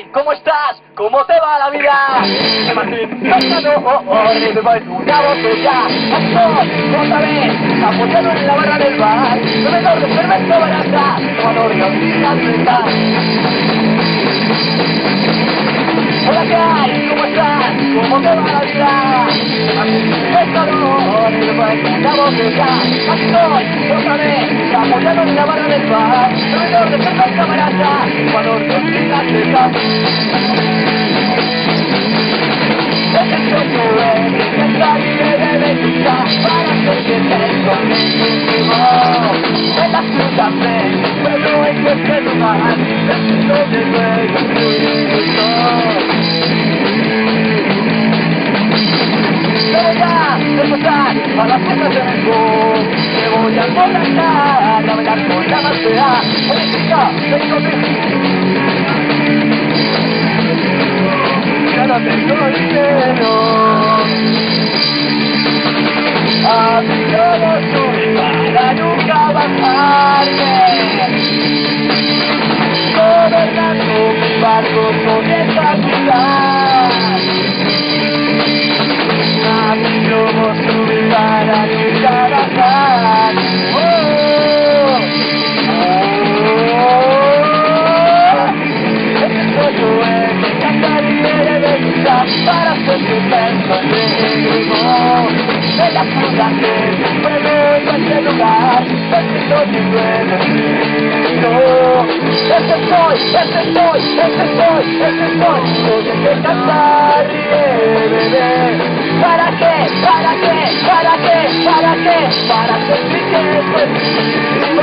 hay? ¿Cómo estás? ¿Cómo te va la vida? Martín, me va una botella. Estoy otra vez apoyado en la barra del bar. Bebedor de cerveza barata, jugador de orquídeas frescas. Hola, ¿qué hay? ¿Cómo estás? ¿Cómo te va la vida? Pescador, me va una botella. Estoy otra vez apoyado en la barra del bar. Bebedor de cerveza barata, jugador de orquídeas frescas. El sueño es intentar y de luchar para sentirme conmigo. En las frutas de pueblo en cualquier lugar, dentro de nuestro me voy a despertar a las fiestas de México. Me voy a emborrachar, a bailar con la más fea. Oye chica, ven conmigo. Ya no tengo dinero, abrigo los ojos para nunca bajarme, gobernando mi barco con esta ciudad. A mi globo subir para nunca bajar. Para sentirme conmigo en las frutas del pueblo en cualquier lugar, permito mi duelo. Ese soy, soy el que cantar y beber. ¿Para qué? Para sentir que soy